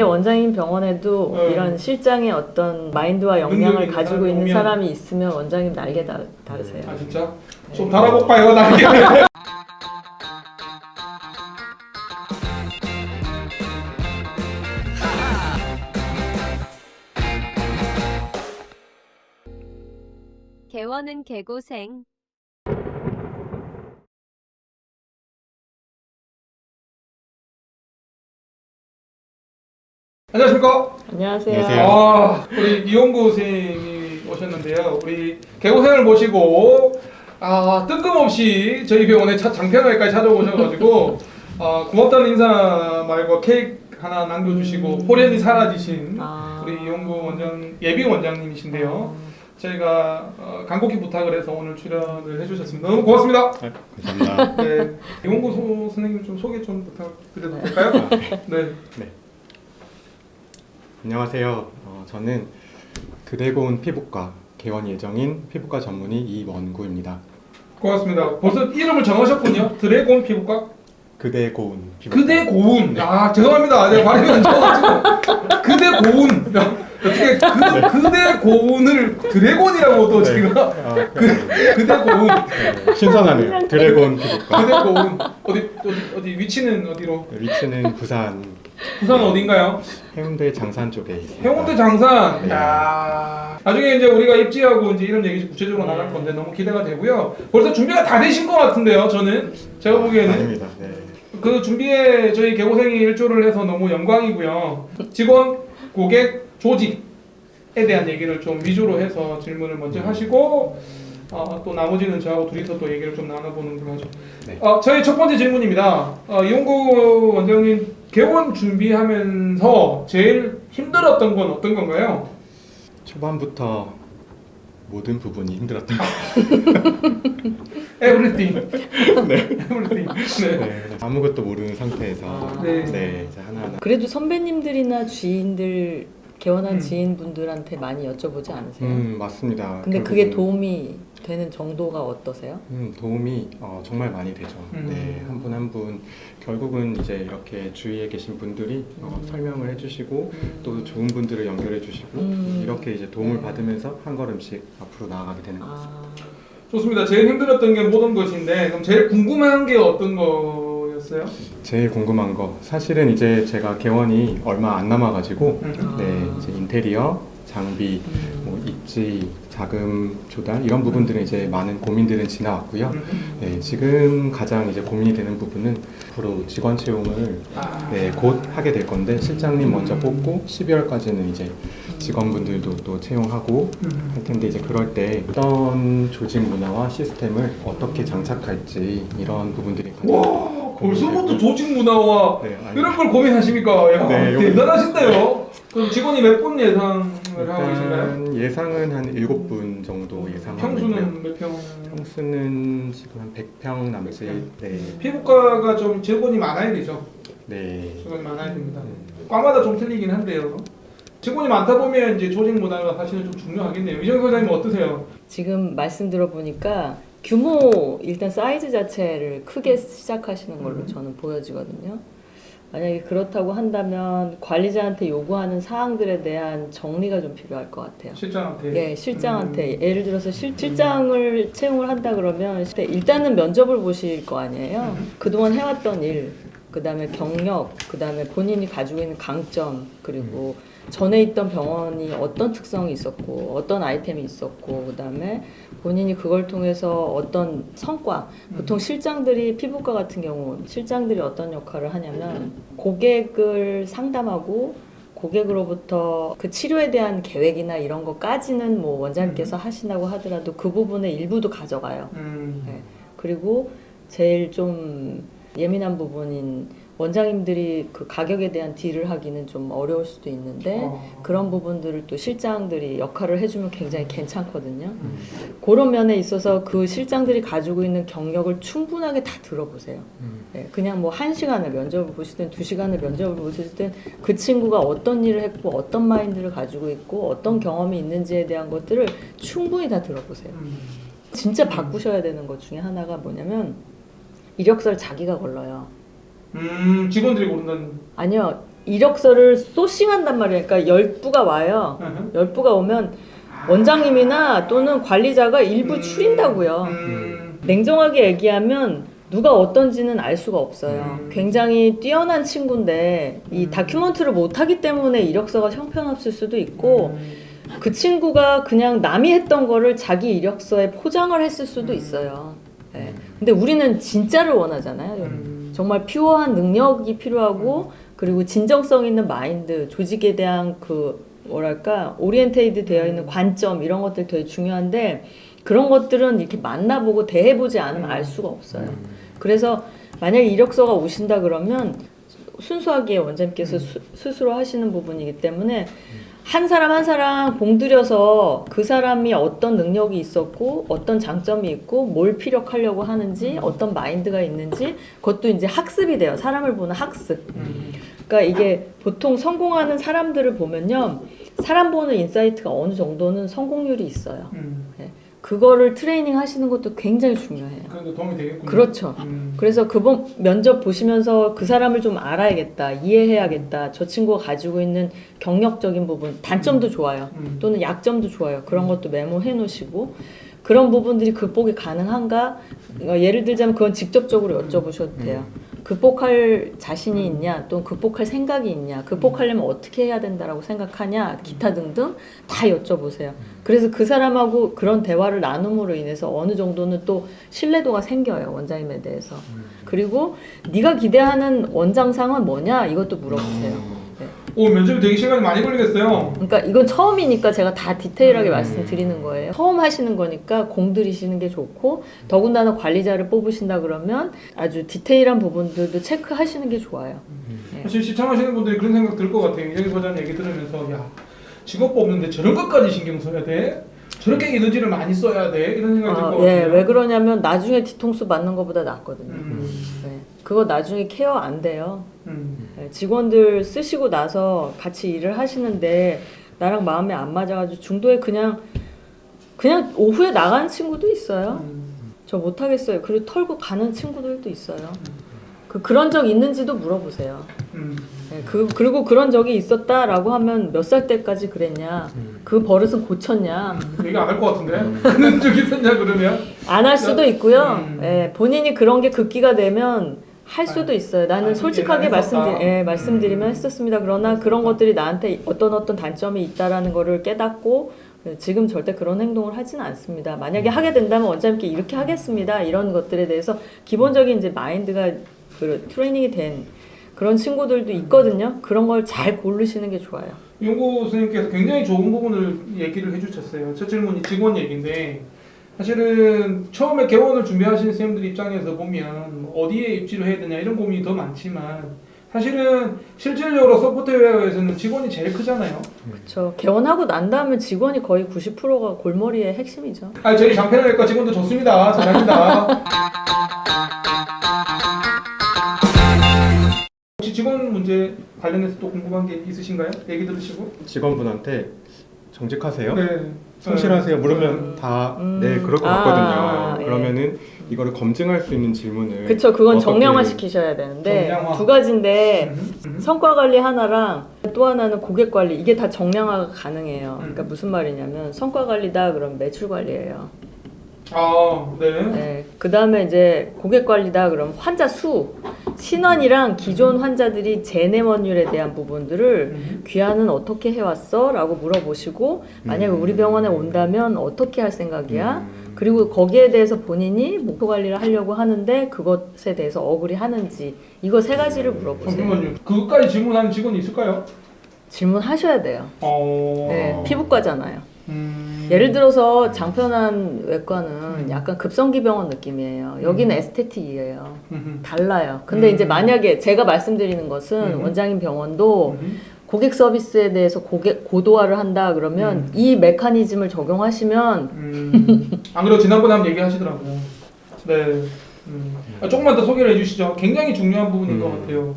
원장님 병원에도 이런 실장의 어떤 마인드와 역량을 가지고 있는 사람이 있으면 원장님 날개 다르세요. 아 진짜? 좀 달아볼까요 날개? 개원은 개고생. 안녕하십니까? 안녕하세요. 아, 우리 이용구 선생님이 오셨는데요. 우리 개고생을 모시고 뜬금없이 저희 병원에 장편외과에 찾아오셔가지고 고맙다는 인사 말고 케이크 하나 남겨주시고 호련히 사라지신 우리 이용구 예비 원장님이신데요. 저희가 간곡히 부탁을 해서 오늘 출연을 해주셨습니다. 너무 고맙습니다. 감사합니다. 네, 이용구 선생님 좀 소개 좀 부탁드려도 될까요? 네. 안녕하세요. 저는 그대 고운 피부과 개원 예정인 피부과 전문의 이원구입니다. 고맙습니다. 벌써 이름을 정하셨군요. 드래곤 피부과? 그대 고운 피부과. 그대 고운. 죄송합니다. 내가 발음이 안 좋아가지고. 그대 고운. 어떻게 그대 고운을 드래곤이라고 또 제가 그대 고운. 신선하네요. 드래곤 피부과. 그대 고운. 어디 위치는 어디로? 위치는 부산 어딘가요? 해운대 장산 쪽에 있습니다. 해운대 장산. 네. 나중에 이제 우리가 입지하고 이제 이런 얘기 구체적으로 나갈 건데 너무 기대가 되고요. 벌써 준비가 다 되신 것 같은데요. 제가 보기에는. 아닙니다. 네. 그 준비에 저희 개고생이 일조를 해서 너무 영광이고요. 직원, 고객, 조직에 대한 얘기를 좀 위주로 해서 질문을 먼저 하시고 또 나머지는 저하고 둘이서 또 얘기를 좀 나눠보는 걸로 하죠. 네. 저희 첫 번째 질문입니다. 이용구 원장님 개원 준비하면서 제일 힘들었던 건 어떤 건가요? 초반부터 모든 부분이 힘들었던 것 Everything. 네. Everything. 네. 네. 아무것도 모르는 상태에서 네. 이제 하나하나. 그래도 선배님들이나 지인들 개원한 지인분들한테 많이 여쭤보지 않으세요? 맞습니다. 근데 그게 도움이 되는 정도가 어떠세요? 도움이 정말 많이 되죠. 네, 한 분 한 분 결국은 이제 이렇게 주위에 계신 분들이 설명을 해주시고 또 좋은 분들을 연결해 주시고 이렇게 이제 도움을 받으면서 한 걸음씩 앞으로 나아가게 되는 것 같습니다. 좋습니다. 제일 힘들었던 게 모든 것인데 그럼 제일 궁금한 게 어떤 거였어요? 제일 궁금한 거 사실은 이제 제가 개원이 얼마 안 남아가지고 네, 이제 인테리어, 장비, 뭐 입지, 자금 조달 이런 부분들은 이제 많은 고민들은 지나왔고요. 네, 지금 가장 이제 고민이 되는 부분은 앞으로 직원 채용을 곧 하게 될 건데 실장님 먼저 뽑고 12월까지는 이제 직원분들도 또 채용하고 할 텐데 이제 그럴 때 어떤 조직 문화와 시스템을 어떻게 장착할지 이런 부분들이 가장 벌써부터 조직 문화와 이런 걸 고민하십니까? 야, 네, 대단하신데요. 그럼 직원이 몇 분 예상을 하고 계신가요? 예상은 한 7분 정도 예상하고 있고요. 평수는 몇 평? 평수는 지금 한 100평 남짓. 네. 피부과가 좀 직원이 많아야 되죠. 네. 직원이 많아야 됩니다. 과마다 좀 틀리긴 한데요. 직원이 많다 보면 이제 조직 문화가 사실은 좀 중요하겠네요. 이정 소장님 어떠세요? 지금 말씀 들어보니까 규모 일단 사이즈 자체를 크게 시작하시는 걸로 저는 보여지거든요. 만약에 그렇다고 한다면 관리자한테 요구하는 사항들에 대한 정리가 좀 필요할 것 같아요. 실장한테. 네, 실장한테 예를 들어서 실장을 채용을 한다 그러면 일단은 면접을 보실 거 아니에요. 그동안 해왔던 일, 그 다음에 경력, 그 다음에 본인이 가지고 있는 강점, 그리고 전에 있던 병원이 어떤 특성이 있었고 어떤 아이템이 있었고 그 다음에 본인이 그걸 통해서 어떤 성과, 보통 실장들이 피부과 같은 경우 실장들이 어떤 역할을 하냐면 고객을 상담하고 고객으로부터 그 치료에 대한 계획이나 이런 것까지는 뭐 원장님께서 하신다고 하더라도 그 부분의 일부도 가져가요. 네. 그리고 제일 좀 예민한 부분인 원장님들이 그 가격에 대한 딜을 하기는 좀 어려울 수도 있는데 그런 부분들을 또 실장들이 역할을 해주면 굉장히 괜찮거든요. 그런 면에 있어서 그 실장들이 가지고 있는 경력을 충분하게 다 들어보세요. 네, 그냥 뭐 1시간을 면접을 보시든 2시간을 면접을 보시든 그 친구가 어떤 일을 했고 어떤 마인드를 가지고 있고 어떤 경험이 있는지에 대한 것들을 충분히 다 들어보세요. 진짜 바꾸셔야 되는 것 중에 하나가 뭐냐면 이력서를 자기가 걸러요. 직원들이 고른다는. 아니요. 이력서를 소싱한단 말이에요. 그러니까 10부가 와요. 10부가 오면 원장님이나 또는 관리자가 일부 추린다고요. 냉정하게 얘기하면 누가 어떤지는 알 수가 없어요. 굉장히 뛰어난 친구인데 이 다큐멘터리를 못하기 때문에 이력서가 형편없을 수도 있고 그 친구가 그냥 남이 했던 거를 자기 이력서에 포장을 했을 수도 있어요. 네. 근데 우리는 진짜를 원하잖아요. 정말 퓨어한 능력이 필요하고 그리고 진정성 있는 마인드, 조직에 대한 그 뭐랄까 오리엔테이드 되어 있는 관점 이런 것들 되게 중요한데 그런 것들은 이렇게 만나보고 대해보지 않으면 알 수가 없어요. 그래서 만약에 이력서가 오신다 그러면 순수하게 원장님께서 스스로 하시는 부분이기 때문에 한 사람 한 사람 공들여서 그 사람이 어떤 능력이 있었고 어떤 장점이 있고 뭘 피력하려고 하는지 어떤 마인드가 있는지 그것도 이제 학습이 돼요. 사람을 보는 학습. 그러니까 이게 보통 성공하는 사람들을 보면요. 사람 보는 인사이트가 어느 정도는 성공률이 있어요. 네. 그거를 트레이닝 하시는 것도 굉장히 중요해요. 그래도 도움이 되겠군요. 그렇죠. 그래서 그번 면접 보시면서 그 사람을 좀 알아야겠다, 이해해야겠다. 저 친구가 가지고 있는 경력적인 부분, 단점도 좋아요. 또는 약점도 좋아요. 그런 것도 메모해 놓으시고 그런 부분들이 극복이 가능한가? 예를 들자면 그건 직접적으로 여쭤보셔도 돼요. 극복할 자신이 있냐, 또 극복할 생각이 있냐, 극복하려면 어떻게 해야 된다라고 생각하냐, 기타 등등 다 여쭤보세요. 그래서 그 사람하고 그런 대화를 나눔으로 인해서 어느 정도는 또 신뢰도가 생겨요, 원장님에 대해서. 그리고 네가 기대하는 원장상은 뭐냐, 이것도 물어보세요. 네. 오, 면접이 되게 시간이 많이 걸리겠어요. 그러니까 이건 처음이니까 제가 다 디테일하게 말씀드리는 거예요. 처음 하시는 거니까 공들이시는 게 좋고 더군다나 관리자를 뽑으신다 그러면 아주 디테일한 부분들도 체크하시는 게 좋아요. 네. 사실 시청하시는 분들이 그런 생각 들 것 같아요. 이정희 소장 얘기 들으면서 야, 직업 뽑는데 저런 것까지 신경 써야 돼? 저렇게 에너지를 많이 써야 돼? 이런 생각이 들 것 같아요. 예, 왜 그러냐면 나중에 뒤통수 맞는 것보다 낫거든요. 네. 그거 나중에 케어 안 돼요. 네, 직원들 쓰시고 나서 같이 일을 하시는데 나랑 마음이 안 맞아가지고 중도에 그냥 오후에 나가는 친구도 있어요. 저 못하겠어요. 그리고 털고 가는 친구들도 있어요. 그런 적 있는지도 물어보세요. 네, 그리고 그런 적이 있었다라고 하면 몇 살 때까지 그랬냐, 그 버릇은 고쳤냐. 얘기 안 할 것 같은데? 그런 적이 있었냐 그러면? 안 할 수도 있고요. 예, 본인이 그런 게 극기가 되면 할 수도 있어요. 나는 솔직하게 말씀드리면 했었습니다. 그러나 그런 것들이 나한테 어떤 단점이 있다라는 거를 깨닫고 지금 절대 그런 행동을 하지는 않습니다. 만약에 하게 된다면 원장님께 이렇게 하겠습니다. 이런 것들에 대해서 기본적인 이제 마인드가 그 트레이닝이 된 그런 친구들도 있거든요. 그런 걸 잘 고르시는 게 좋아요. 연구 선생님께서 굉장히 좋은 부분을 얘기를 해주셨어요. 첫 질문이 직원 얘기인데 사실은 처음에 개원을 준비하시는 선생님들 입장에서 보면 어디에 입지를 해야 되냐 이런 고민이 더 많지만 사실은 실질적으로 소프트웨어에서는 직원이 제일 크잖아요. 그렇죠. 개원하고 난 다음에 직원이 거의 90%가 골머리의 핵심이죠. 저희 장편외과 직원도 좋습니다. 잘합니다. 혹시 직원 문제 관련해서 또 궁금한 게 있으신가요? 얘기 들으시고? 직원분한테 정직하세요? 네. 성실하세요? 물으면 다 네 그럴 것 같거든요. 예. 그러면은 이거를 검증할 수 있는 질문을 그렇죠. 그건 어떻게- 정량화 시키셔야 되는데 정량화. 두 가지인데 성과 관리 하나랑 또 하나는 고객 관리 이게 다 정량화가 가능해요. 그러니까 무슨 말이냐면 성과 관리다 그러면 매출 관리예요. 네. 네. 그 다음에 이제 고객 관리다 그럼 환자 수 신원이랑 기존 환자들이 재내원율에 대한 부분들을 귀환은 어떻게 해왔어? 라고 물어보시고 만약에 우리 병원에 온다면 어떻게 할 생각이야? 그리고 거기에 대해서 본인이 목표 관리를 하려고 하는데 그것에 대해서 어그리 하는지 이거 세 가지를 물어보세요. 잠깐만요. 그것까지 질문하는 직원이 있을까요? 질문하셔야 돼요. 네, 피부과잖아요. 음. 예를 들어서 장편한 외과는 약간 급성기병원 느낌이에요. 여기는 에스테틱이에요. 달라요. 근데 이제 만약에 제가 말씀드리는 것은 원장님 병원도 고객 서비스에 대해서 고도화를 한다 그러면 이 메커니즘을 적용하시면 안 그래도 지난번에 한번 얘기하시더라고요. 네. 조금만 더 소개를 해주시죠. 굉장히 중요한 부분인 것 같아요.